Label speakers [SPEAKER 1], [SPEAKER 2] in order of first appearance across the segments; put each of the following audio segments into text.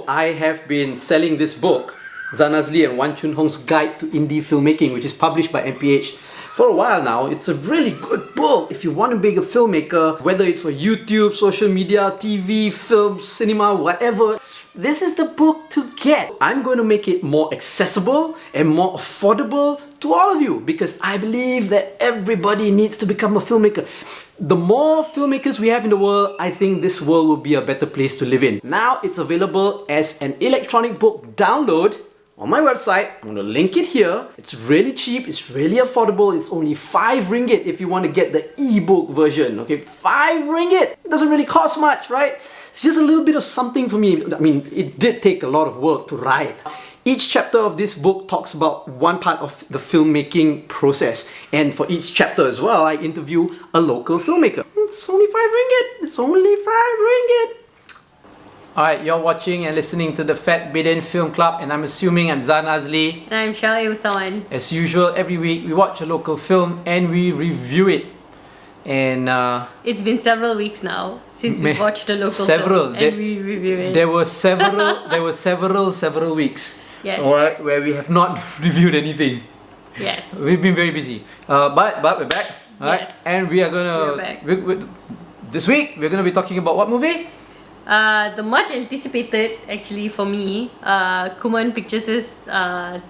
[SPEAKER 1] I have been selling this book, Zanazli and Wan Chun Hong's Guide to Indie Filmmaking, which is published by MPH. For a while now. It's a really good book if you want to be a filmmaker, whether it's for YouTube, social media, TV, film, cinema, whatever. This is the book to get. I'm going to make it more accessible and more affordable to all of you because I believe that everybody needs to become a filmmaker. The more filmmakers we have in the world, I think this world will be a better place to live in. Now it's available as an electronic book download on my website. I'm going to link it here. It's really cheap, it's really affordable. It's only 5 ringgit if you want to get the ebook version. Okay, 5 ringgit. It doesn't really cost much, right? It's just a little bit of something for me. I mean, it did take a lot of work to write. Each chapter of this book talks about one part of the filmmaking process. And for each chapter as well, I interview a local filmmaker. It's only 5 ringgit. It's only 5 ringgit. Alright, you're watching and listening to the Fat Bidin Film Club, and I'm assuming I'm Zan Azli.
[SPEAKER 2] And I'm Shali Ustawan.
[SPEAKER 1] As usual, every week we watch a local film and we review it. And
[SPEAKER 2] it's been several weeks now since we watched a local film and we review it.
[SPEAKER 1] There were several weeks.
[SPEAKER 2] Yes.
[SPEAKER 1] Alright, where we have not reviewed anything.
[SPEAKER 2] Yes.
[SPEAKER 1] We've been very busy. But we're back. Alright.
[SPEAKER 2] Yes.
[SPEAKER 1] And we are
[SPEAKER 2] We're back.
[SPEAKER 1] this week we're gonna be talking about what movie?
[SPEAKER 2] The much anticipated, actually for me, Kuman Pictures'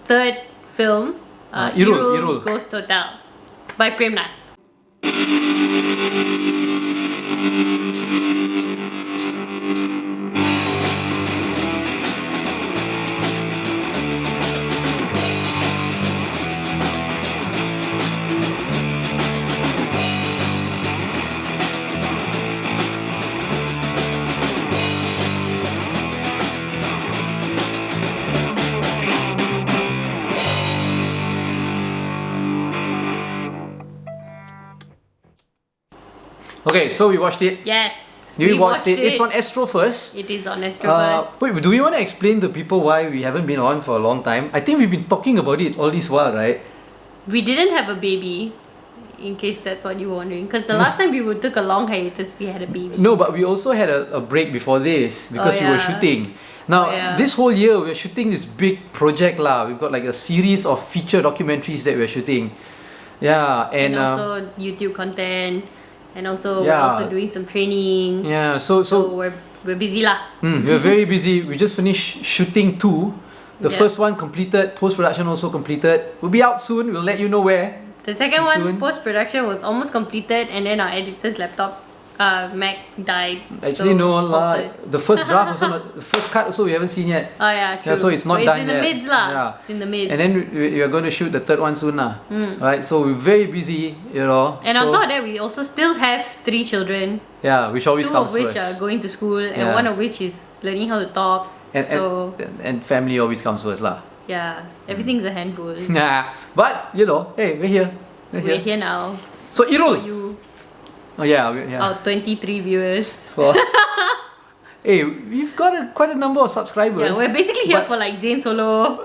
[SPEAKER 2] third film,
[SPEAKER 1] Irul.
[SPEAKER 2] Ghost Hotel by Premnath.
[SPEAKER 1] Okay, so we watched it.
[SPEAKER 2] Yes.
[SPEAKER 1] We watched it. It's on Astro First.
[SPEAKER 2] It is on Astro First.
[SPEAKER 1] Wait, do we want to explain to people why we haven't been on for a long time? I think we've been talking about it all this while, right?
[SPEAKER 2] We didn't have a baby, in case that's what you were wondering. Because the last time we took a long hiatus, we had a baby.
[SPEAKER 1] No, but we also had a break before this because we were shooting. Now, this whole year we're shooting this big project lah. We've got like a series of feature documentaries that we're shooting. Yeah,
[SPEAKER 2] and also YouTube content. And also we're also doing some training.
[SPEAKER 1] Yeah, so
[SPEAKER 2] we're busy lah.
[SPEAKER 1] We're very busy. We just finished shooting 2. The first one completed, post-production also completed. We'll be out soon. We'll let you know where.
[SPEAKER 2] The second one, post-production, was almost completed, and then our editor's laptop, Mac, died.
[SPEAKER 1] Actually, no lah. The first draft also, the first cut also we haven't seen yet.
[SPEAKER 2] Oh yeah, true.
[SPEAKER 1] Yeah, so it's not done yet.
[SPEAKER 2] It's in the mids lah. Yeah. It's in the mids.
[SPEAKER 1] And then we are going to shoot the third one soon lah. Right, so we're very busy, you know.
[SPEAKER 2] And on top of that, we also still have 3 children.
[SPEAKER 1] Yeah, which always comes first.
[SPEAKER 2] 2 of which are going to school, and 1 of which is learning how to talk.
[SPEAKER 1] And family always comes first lah.
[SPEAKER 2] Yeah, everything's a handful.
[SPEAKER 1] Yeah, but you know, hey, we're here.
[SPEAKER 2] We're here now.
[SPEAKER 1] So Irul.
[SPEAKER 2] You.
[SPEAKER 1] Oh yeah,
[SPEAKER 2] Our 23 viewers.
[SPEAKER 1] So, hey, we've got quite a number of subscribers.
[SPEAKER 2] Yeah, we're basically here for like Zain Solo,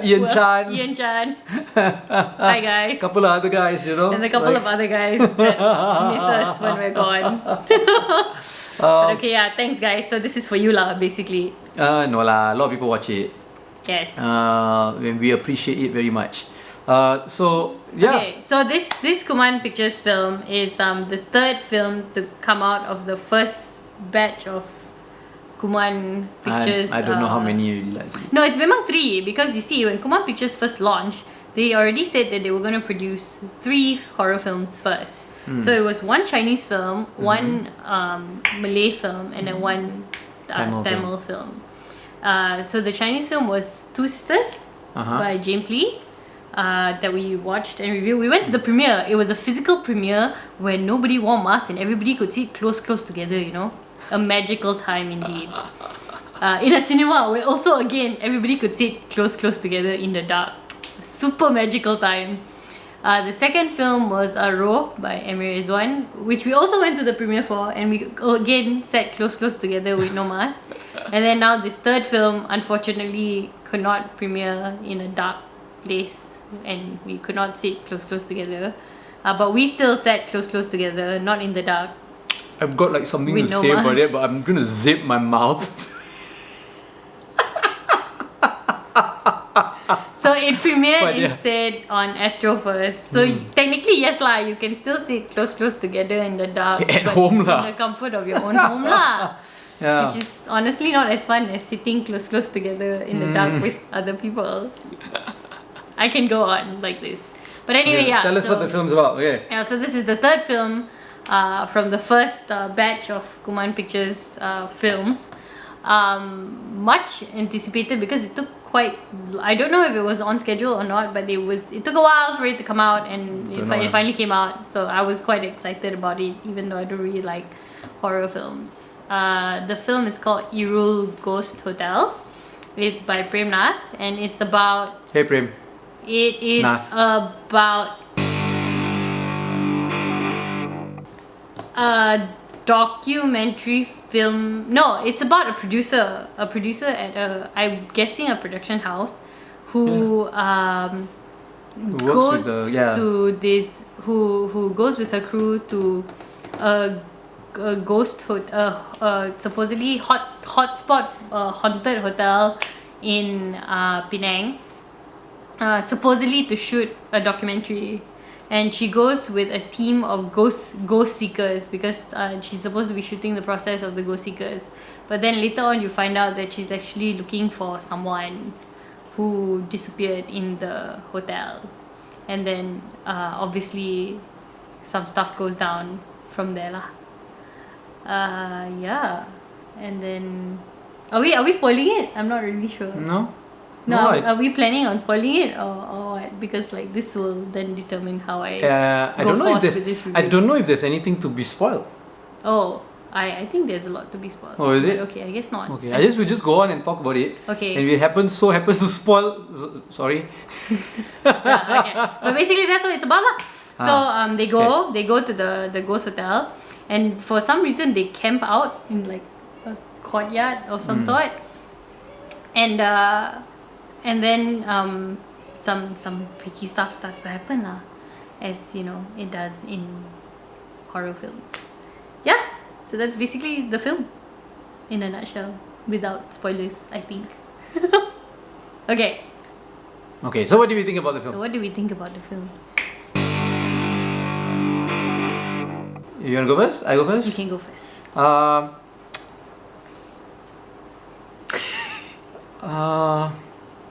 [SPEAKER 1] Ian Chan.
[SPEAKER 2] Hi guys.
[SPEAKER 1] Couple of other guys, you know.
[SPEAKER 2] And a couple of other guys that miss us when we're gone. But okay, yeah, thanks guys. So this is for you lah, basically.
[SPEAKER 1] No lah, a lot of people watch it.
[SPEAKER 2] Yes.
[SPEAKER 1] We appreciate it very much. So yeah.
[SPEAKER 2] Okay, so this Kuman Pictures film is the third film to come out of the first batch of Kuman Pictures.
[SPEAKER 1] I don't know how many you realize.
[SPEAKER 2] No, it's memang 3 because you see when Kuman Pictures first launched, they already said that they were going to produce 3 horror films first. So it was 1 Chinese film, 1 Malay film, and then 1 Tamil film. So the Chinese film was Two Sisters by James Lee. That we watched and reviewed. We went to the premiere. It was a physical premiere where nobody wore masks and everybody could sit close together, you know. A magical time indeed. In a cinema where also again everybody could sit close together in the dark. Super magical time. The second film was Ro by Emir Izwan, which we also went to the premiere for, and we again sat close together with no mask. And then now this third film unfortunately could not premiere in a dark place, and we could not sit close together. But we still sat close together, not in the dark.
[SPEAKER 1] I've got like something to say about it, but I'm gonna zip my mouth.
[SPEAKER 2] it premiered
[SPEAKER 1] But, yeah.
[SPEAKER 2] instead on Astro first. So technically, yes lah, you can still sit close together in the dark.
[SPEAKER 1] At
[SPEAKER 2] but
[SPEAKER 1] home lah.
[SPEAKER 2] in the comfort of your own home lah.
[SPEAKER 1] Yeah.
[SPEAKER 2] Which is honestly not as fun as sitting close together in the dark with other people. I can go on like this. But anyway, yeah.
[SPEAKER 1] Tell us what the film's about. Okay.
[SPEAKER 2] Yeah, so this is the third film from the first batch of Kuman Pictures films. Much anticipated because it took I don't know if it was on schedule or not, but it took a while for it to come out, and it finally came out. So I was quite excited about it, even though I don't really like horror films. The film is called Irul Ghost Hotel. It's by Prem Nath, and it's about...
[SPEAKER 1] Hey Prem.
[SPEAKER 2] It is
[SPEAKER 1] Nath.
[SPEAKER 2] about a documentary film. No, it's about a producer at I'm guessing a production house who goes to this who goes with her crew to a ghost hotel, supposedly hotspot haunted hotel in Penang, supposedly to shoot a documentary. And she goes with a team of ghost seekers because she's supposed to be shooting the process of the ghost seekers. But then later on you find out that she's actually looking for someone who disappeared in the hotel. And then obviously some stuff goes down from there lah. Yeah. And then are we spoiling it? I'm not really sure. No, are we planning on spoiling it or what? Because like this will then determine how I
[SPEAKER 1] don't know if there's I don't know if there's anything to be spoiled.
[SPEAKER 2] Oh, I think there's a lot to be spoiled.
[SPEAKER 1] Oh, is it?
[SPEAKER 2] Okay, I guess not.
[SPEAKER 1] Okay, we just go on and talk about it.
[SPEAKER 2] Okay.
[SPEAKER 1] And if it happens to spoil, sorry.
[SPEAKER 2] Yeah, okay. But basically that's what it's about lah. So they go to the ghost hotel, and for some reason they camp out in like a courtyard of some sort, and then some freaky stuff starts to happen lah, as you know it does in horror films. Yeah, so that's basically the film in a nutshell, without spoilers, I think. Okay.
[SPEAKER 1] Okay, so what do we think about the film?
[SPEAKER 2] So what do we think about the film?
[SPEAKER 1] You wanna go first? I go first?
[SPEAKER 2] You can go first.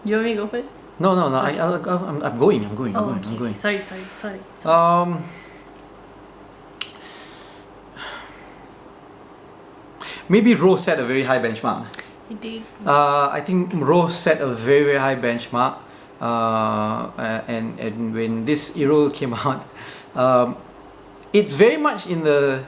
[SPEAKER 2] You want me to go first?
[SPEAKER 1] No.
[SPEAKER 2] Okay.
[SPEAKER 1] I'm going.
[SPEAKER 2] Oh,
[SPEAKER 1] I'm going.
[SPEAKER 2] Sorry.
[SPEAKER 1] Maybe Rose set a very high benchmark.
[SPEAKER 2] You did.
[SPEAKER 1] I think Rose set a very, very high benchmark. And when this Irul came out, it's very much in the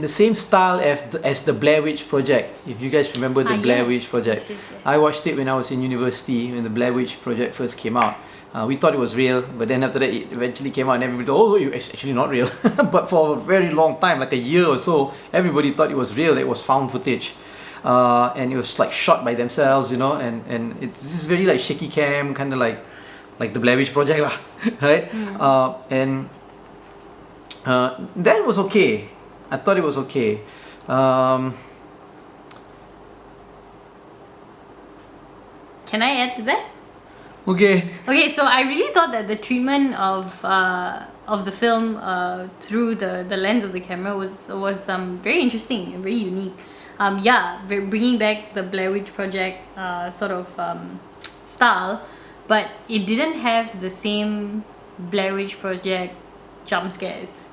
[SPEAKER 1] same style as the Blair Witch Project. If you guys remember the Blair Witch Project,
[SPEAKER 2] yes.
[SPEAKER 1] I watched it when I was in university when the Blair Witch Project first came out. We thought it was real, but then after that it eventually came out and everybody thought, oh, it's actually not real. But for a very long time, like a year or so, everybody thought it was real. It was found footage. And it was like shot by themselves, you know, and it's this very like shaky cam, kind of like the Blair Witch Project lah, right? That was okay. I thought it was okay.
[SPEAKER 2] Can I add to that?
[SPEAKER 1] Okay.
[SPEAKER 2] Okay, so I really thought that the treatment of the film through the lens of the camera was very interesting and very unique. Bringing back the Blair Witch Project sort of style, but it didn't have the same Blair Witch Project jump scares.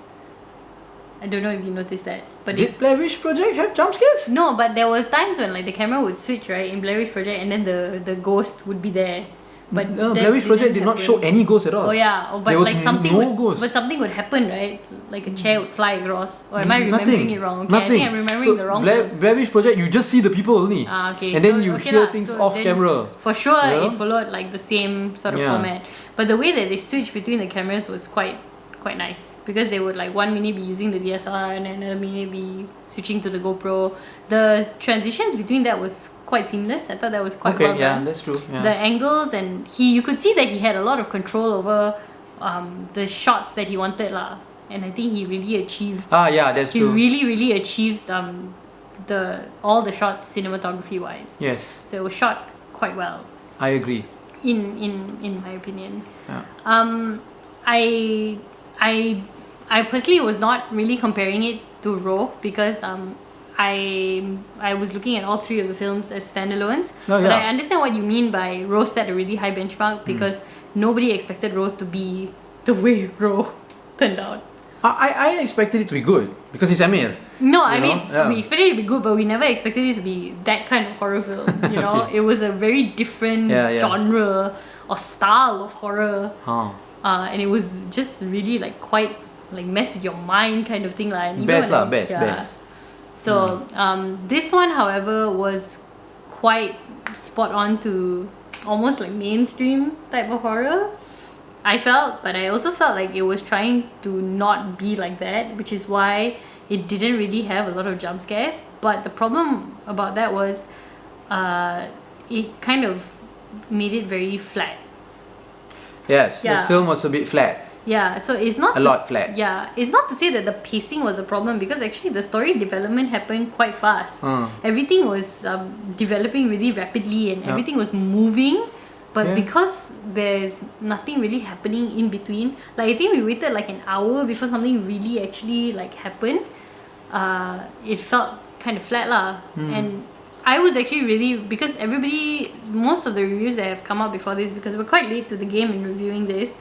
[SPEAKER 2] I don't know if you noticed that. But
[SPEAKER 1] did Blair Witch Project have jump scares?
[SPEAKER 2] No, but there were times when like the camera would switch, right, in Blair Witch Project, and then the ghost would be there. But
[SPEAKER 1] no, Blair Witch Project did not show any ghosts at all.
[SPEAKER 2] Oh yeah, but
[SPEAKER 1] there was
[SPEAKER 2] like something
[SPEAKER 1] ghost.
[SPEAKER 2] but something would happen, right? Like a chair would fly across. Or am I remembering it wrong? Okay,
[SPEAKER 1] Nothing.
[SPEAKER 2] I think I'm remembering the wrong film.
[SPEAKER 1] Blair Witch Project, you just see the people only.
[SPEAKER 2] Okay.
[SPEAKER 1] And then you hear things off camera.
[SPEAKER 2] For sure,
[SPEAKER 1] You know?
[SPEAKER 2] it followed like the same sort of format. But the way that they switched between the cameras was quite nice, because they would like 1 minute be using the DSLR and another minute be switching to the GoPro. The transitions between that was quite seamless. I thought that was quite well done.
[SPEAKER 1] That's true. Yeah.
[SPEAKER 2] The angles, and you could see that he had a lot of control over the shots that he wanted lah. And I think he really achieved.
[SPEAKER 1] That's true.
[SPEAKER 2] He really achieved all the shots cinematography wise.
[SPEAKER 1] Yes.
[SPEAKER 2] So it was shot quite well.
[SPEAKER 1] I agree.
[SPEAKER 2] in my opinion.
[SPEAKER 1] Yeah.
[SPEAKER 2] I I I personally was not really comparing it to Raw because I was looking at all three of the films as standalones.
[SPEAKER 1] Oh,
[SPEAKER 2] but
[SPEAKER 1] yeah.
[SPEAKER 2] I understand what you mean by Raw set a really high benchmark because nobody expected Raw to be the way Raw turned out.
[SPEAKER 1] I expected it to be good because it's Amir.
[SPEAKER 2] No, I
[SPEAKER 1] You know?
[SPEAKER 2] mean
[SPEAKER 1] Yeah.
[SPEAKER 2] we expected it to be good, but we never expected it to be that kind of horror film. You know,
[SPEAKER 1] Okay.
[SPEAKER 2] it was a very different
[SPEAKER 1] Yeah.
[SPEAKER 2] genre or style of horror.
[SPEAKER 1] Oh.
[SPEAKER 2] And it was just really like quite like mess with your mind kind of thing like. And even
[SPEAKER 1] Best
[SPEAKER 2] when
[SPEAKER 1] lah, best.
[SPEAKER 2] So this one, however, was quite spot on to almost like mainstream type of horror. I felt, but I also felt like it was trying to not be like that, which is why it didn't really have a lot of jump scares. But the problem about that was, it kind of made it very flat.
[SPEAKER 1] Yes,
[SPEAKER 2] Yeah.
[SPEAKER 1] the film was a bit flat.
[SPEAKER 2] Yeah, so it's not
[SPEAKER 1] A lot flat.
[SPEAKER 2] Yeah, it's not to say that the pacing was a problem because actually the story development happened quite fast. Everything was developing really rapidly and everything was moving, but
[SPEAKER 1] Yeah.
[SPEAKER 2] because there's nothing really happening in between, like I think we waited like an hour before something really actually like happened. It felt kind of flat lah, and I was actually really because most of the reviews that have come out before this because we're quite late to the game in reviewing this.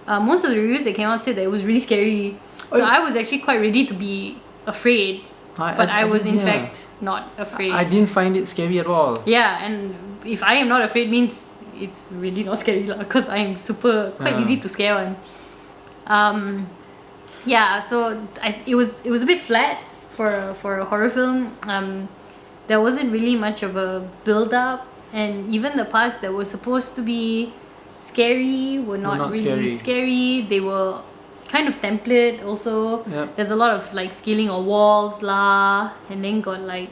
[SPEAKER 2] Most of the reviews that came out said that it was really scary. So I was actually quite ready to be afraid. But I was in fact not afraid.
[SPEAKER 1] I didn't find it scary at all.
[SPEAKER 2] Yeah, and if I am not afraid means it's really not scary because I am quite easy to scare one. Yeah, so it was a bit flat for a horror film. There wasn't really much of a build up, and even the parts that were supposed to be scary were not really scary. They were kind of template also.
[SPEAKER 1] Yep.
[SPEAKER 2] There's a lot of like scaling of walls lah, and then got like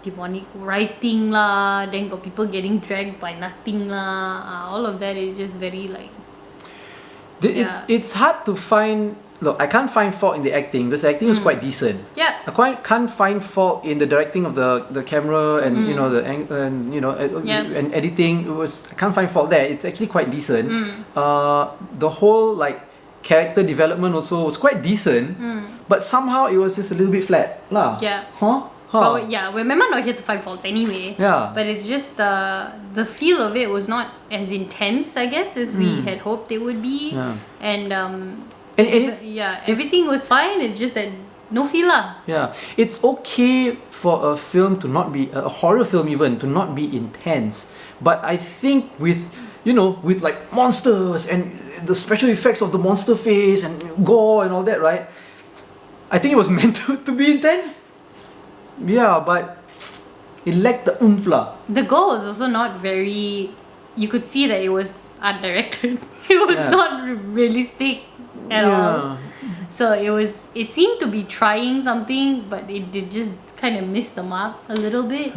[SPEAKER 2] demonic writing lah, then got people getting dragged by nothing lah. All of that is just very like
[SPEAKER 1] It's hard to find. Look, I can't find fault in the acting because the acting was quite decent.
[SPEAKER 2] Yeah.
[SPEAKER 1] I can't find fault in the directing of the camera and you know and editing. I can't find fault there. It's actually quite decent. The whole like character development also was quite decent, but somehow it was just a little bit flat lah.
[SPEAKER 2] Yeah.
[SPEAKER 1] Huh?
[SPEAKER 2] But yeah, we're not here to find faults anyway.
[SPEAKER 1] Yeah.
[SPEAKER 2] But it's just the feel of it was not as intense, I guess, as we had hoped it would be.
[SPEAKER 1] Yeah.
[SPEAKER 2] And
[SPEAKER 1] And
[SPEAKER 2] everything was fine. It's just that no feel lah.
[SPEAKER 1] Yeah, it's okay for a film to not be a horror film even to not be intense, but I think with like monsters and the special effects of the monster face and gore and all that, right? I think it was meant to be intense. Yeah, but it lacked the oomph lah.
[SPEAKER 2] The gore was also not very. You could see that it was art directed. It was not realistic at all. So it seemed to be trying something, but it did just kind of miss the mark a little bit.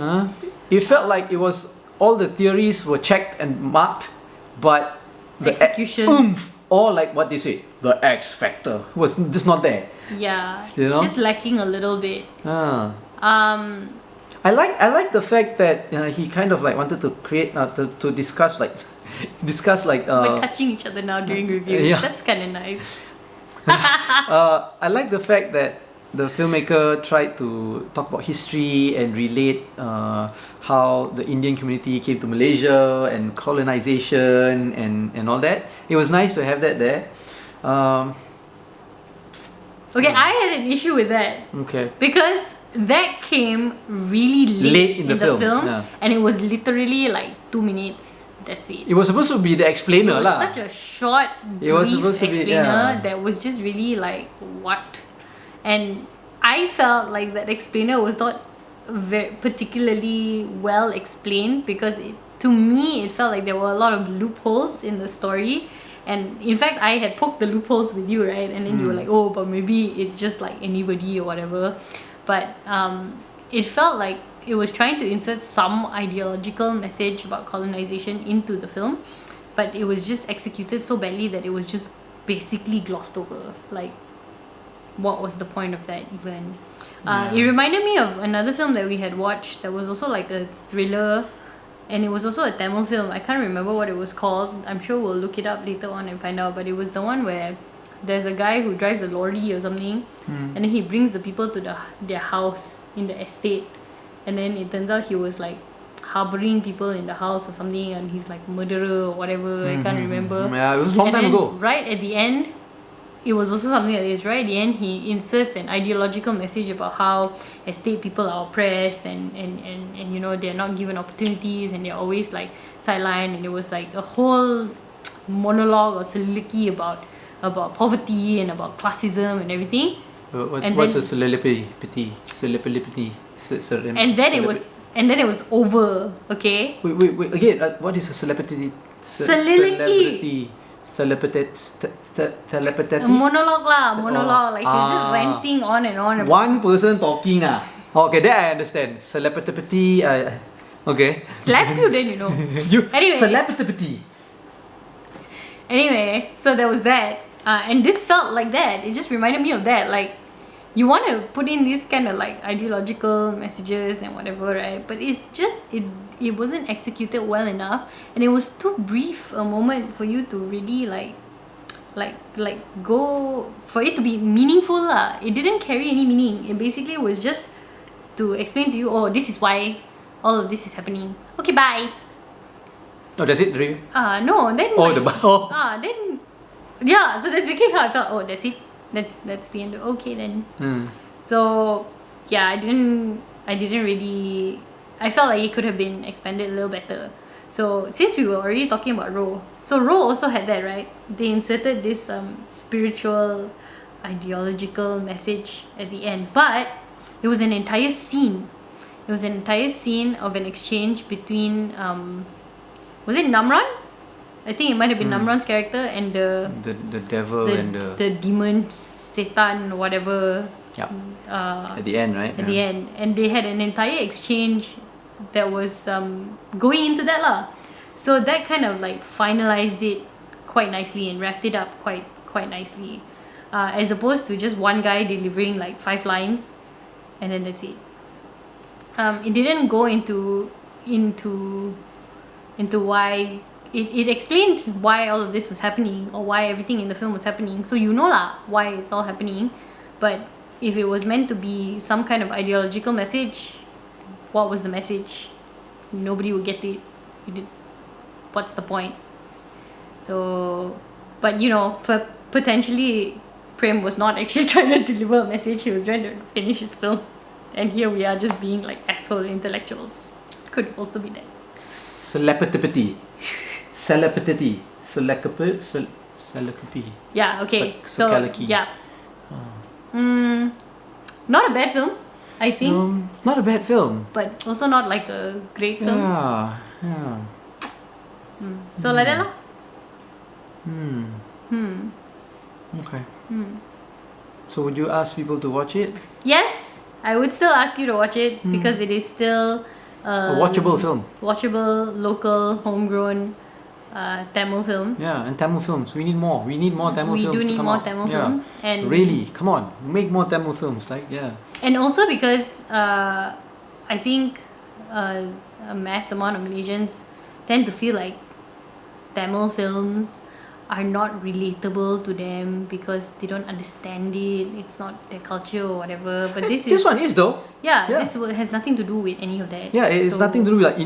[SPEAKER 1] It felt like it was all the theories were checked and marked, but the
[SPEAKER 2] execution
[SPEAKER 1] oomph, or like what they say, the X factor was just not there.
[SPEAKER 2] Yeah,
[SPEAKER 1] Just
[SPEAKER 2] lacking a little bit.
[SPEAKER 1] I like the fact that he kind of like wanted to create to discuss like
[SPEAKER 2] We're touching each other now during reviews.
[SPEAKER 1] yeah.
[SPEAKER 2] That's kind of nice.
[SPEAKER 1] I like the fact that the filmmaker tried to talk about history and relate how the Indian community came to Malaysia and colonization and all that. It was nice to have that there.
[SPEAKER 2] Okay, I had an issue with that.
[SPEAKER 1] Okay.
[SPEAKER 2] Because that came really late in the film
[SPEAKER 1] yeah.
[SPEAKER 2] and it was literally like 2 minutes. That's it.
[SPEAKER 1] It was supposed to be the explainer
[SPEAKER 2] It was
[SPEAKER 1] lah.
[SPEAKER 2] such a short,
[SPEAKER 1] It was
[SPEAKER 2] brief
[SPEAKER 1] supposed to be,
[SPEAKER 2] explainer
[SPEAKER 1] yeah.
[SPEAKER 2] that was just really like, what? And I felt like that explainer was not particularly well explained because to me it felt like there were a lot of loopholes in the story. And in fact, I had poked the loopholes with you, right? And then you were like, oh, but maybe it's just like anybody or whatever. But it felt like it was trying to insert some ideological message about colonization into the film, but it was just executed so badly that it was just basically glossed over. Like, what was the point of that even? It reminded me of another film that we had watched that was also like a thriller, and it was also a Tamil film. I can't remember what it was called. I'm sure we'll look it up later on and find out. But it was the one where there's a guy who drives a lorry or something, and then he brings the people to their house in the estate, and then it turns out he was like harboring people in the house or something, and he's like murderer or whatever. I can't remember.
[SPEAKER 1] Yeah, it was a long time ago.
[SPEAKER 2] Right at the end, it was also something like this. Right at the end, he inserts an ideological message about how estate people are oppressed and you know, they're not given opportunities and they're always like sidelined, and it was like a whole monologue or soliloquy about poverty and about classism and everything.
[SPEAKER 1] What's a soliloquy?
[SPEAKER 2] And then it was over. Okay.
[SPEAKER 1] Wait. Again, what is a celebrity?
[SPEAKER 2] Soliloquy.
[SPEAKER 1] Telepathy.
[SPEAKER 2] A monologue lah, monologue. Like he's just ranting on and on.
[SPEAKER 1] One person talking Okay, that I understand. Telepathy. Okay.
[SPEAKER 2] Slap you then, you know. Anyway.
[SPEAKER 1] Telepathy.
[SPEAKER 2] Anyway, so there was that. And this felt like that. It just reminded me of that. Like, you want to put in these kind of like ideological messages and whatever, right? But it's just it wasn't executed well enough, and it was too brief a moment for you to really like go for it to be meaningful lah. It didn't carry any meaning. It basically was just to explain to you, oh, this is why all of this is happening. Okay, bye.
[SPEAKER 1] Oh, that's it, really?
[SPEAKER 2] No. Then then yeah. So that's basically how I felt. Oh, that's it. That's the end. Okay then. So yeah, I didn't really. I felt like it could have been expanded a little better. So since we were already talking about Ro, so Ro also had that, right? They inserted this spiritual, ideological message at the end, but it was an entire scene. It was an entire scene of an exchange between was it Namran? I think it might have been Namran's character and the
[SPEAKER 1] devil and
[SPEAKER 2] the demon, Satan, whatever.
[SPEAKER 1] Yeah. At the end, right?
[SPEAKER 2] At the end, and they had an entire exchange that was going into that lah. So that kind of like finalized it quite nicely and wrapped it up quite nicely, as opposed to just one guy delivering like 5 lines, and then that's it. It didn't go into why. It explained why all of this was happening, or why everything in the film was happening, so you know lah why it's all happening. But if it was meant to be some kind of ideological message, what was the message? Nobody would get it. What's the point? So, but you know, potentially Prem was not actually trying to deliver a message. He was trying to finish his film, and here we are just being like asshole intellectuals. Could also be that.
[SPEAKER 1] Telepathy.
[SPEAKER 2] Yeah, okay. So, yeah. Not a bad film, I think.
[SPEAKER 1] It's not a bad film.
[SPEAKER 2] But also not like a great film.
[SPEAKER 1] Yeah.
[SPEAKER 2] So like that lah.
[SPEAKER 1] Okay. So would you ask people to watch it?
[SPEAKER 2] Yes, I would still ask you to watch it because it is still
[SPEAKER 1] a watchable film.
[SPEAKER 2] Watchable, local, homegrown Tamil film.
[SPEAKER 1] Yeah, and Tamil films. We need more. We need more Tamil films.
[SPEAKER 2] We do need more Tamil films. And
[SPEAKER 1] really, come on, make more Tamil films.
[SPEAKER 2] And also because I think a mass amount of Malaysians tend to feel like Tamil films are not relatable to them because they don't understand it. It's not their culture or whatever. But this
[SPEAKER 1] one is though.
[SPEAKER 2] Yeah, this has nothing to do with any of that.
[SPEAKER 1] Yeah, it's nothing to do with like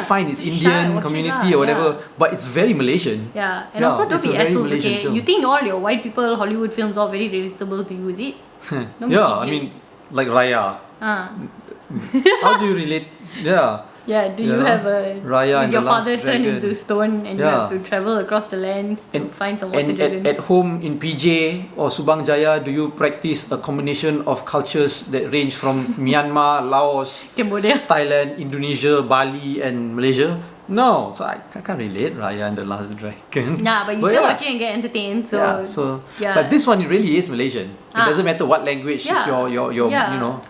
[SPEAKER 1] fine, it's Indian community or whatever, but it's very Malaysian.
[SPEAKER 2] Yeah, and also don't be assholes. Okay, you think all your white people Hollywood films are very relatable to you, is it?
[SPEAKER 1] I mean, like Raya. How do you relate? Yeah.
[SPEAKER 2] Yeah, do you have a
[SPEAKER 1] Raya
[SPEAKER 2] is your father turned into stone and you have to travel across the lands to find someone to do it?
[SPEAKER 1] At home in PJ or Subang Jaya, do you practice a combination of cultures that range from Myanmar, Laos,
[SPEAKER 2] Cambodia,
[SPEAKER 1] Thailand, Indonesia, Bali and Malaysia? No, so I can't relate Raya and the Last Dragon.
[SPEAKER 2] Nah, but you still watch it and get entertained.
[SPEAKER 1] But this one really is Malaysian. It doesn't matter what language is your you know.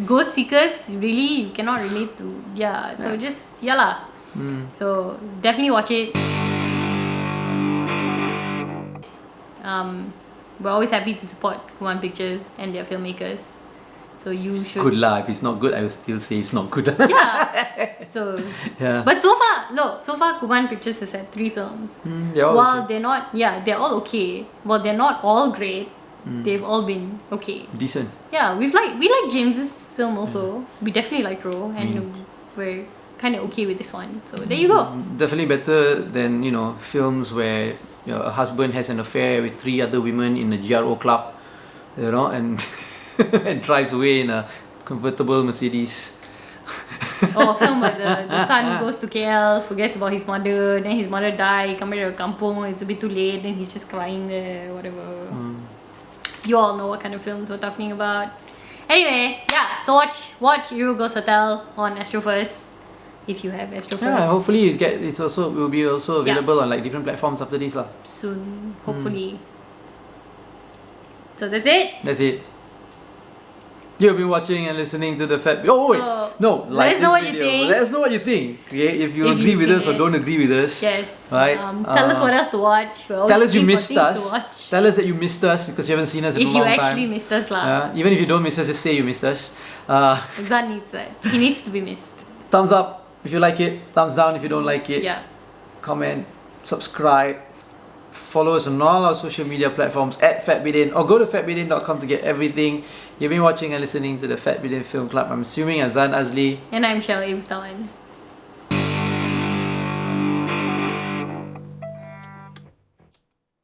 [SPEAKER 2] Ghost seekers, really you cannot relate to. So just lah. So definitely watch it. We're always happy to support Kuman Pictures and their filmmakers. So you
[SPEAKER 1] It's
[SPEAKER 2] should.
[SPEAKER 1] good lah. If it's not good, I will still say it's not good.
[SPEAKER 2] Yeah. So.
[SPEAKER 1] Yeah.
[SPEAKER 2] But so far, Kuman Pictures has had 3 films.
[SPEAKER 1] They're all
[SPEAKER 2] While
[SPEAKER 1] okay.
[SPEAKER 2] they're not, they're all okay. While they're not all great, they've all been okay.
[SPEAKER 1] Decent.
[SPEAKER 2] Yeah, we like James's film also. We definitely like Ro, and we're kind of okay with this one. So there you go.
[SPEAKER 1] It's definitely better than films where a husband has an affair with 3 other women in a GRO club, and and drives away in a convertible Mercedes.
[SPEAKER 2] Or a film where the son goes to KL, forgets about his mother, then his mother die, come back to kampung, it's a bit too late, then he's just crying there, whatever. You all know what kind of films we're talking about. Anyway, yeah, so watch Irul Goes Hotel on Astro First, if you have Astro First.
[SPEAKER 1] Yeah, hopefully it will be also available on like different platforms after this lah.
[SPEAKER 2] Soon, hopefully. So that's it.
[SPEAKER 1] That's it. You've been watching and listening to the Fat. Oh wait,
[SPEAKER 2] So,
[SPEAKER 1] no,
[SPEAKER 2] let us know what you
[SPEAKER 1] video.
[SPEAKER 2] think.
[SPEAKER 1] Let us know what you think. Okay, if you
[SPEAKER 2] If
[SPEAKER 1] agree
[SPEAKER 2] you've
[SPEAKER 1] with
[SPEAKER 2] seen
[SPEAKER 1] us or
[SPEAKER 2] it.
[SPEAKER 1] don't agree with us.
[SPEAKER 2] Yes.
[SPEAKER 1] Right.
[SPEAKER 2] Tell us what else to watch. We're always
[SPEAKER 1] Tell us you
[SPEAKER 2] looking for
[SPEAKER 1] missed
[SPEAKER 2] things to
[SPEAKER 1] us.
[SPEAKER 2] watch.
[SPEAKER 1] Tell us that you missed us because you haven't seen us in
[SPEAKER 2] If
[SPEAKER 1] a
[SPEAKER 2] you
[SPEAKER 1] long
[SPEAKER 2] actually
[SPEAKER 1] time.
[SPEAKER 2] missed us, lah.
[SPEAKER 1] Even if you don't miss us, just say you missed us.
[SPEAKER 2] Zan needs that. He needs to be missed.
[SPEAKER 1] Thumbs up if you like it. Thumbs down if you don't like it.
[SPEAKER 2] Yeah.
[SPEAKER 1] Comment, subscribe, follow us on all our social media platforms at FatBidin or go to fatbidin.com to get everything. You've been watching and listening to the Fat Bidin Film Club. I'm assuming I'm Zan Azli.
[SPEAKER 2] And I'm Shell Aimstawan.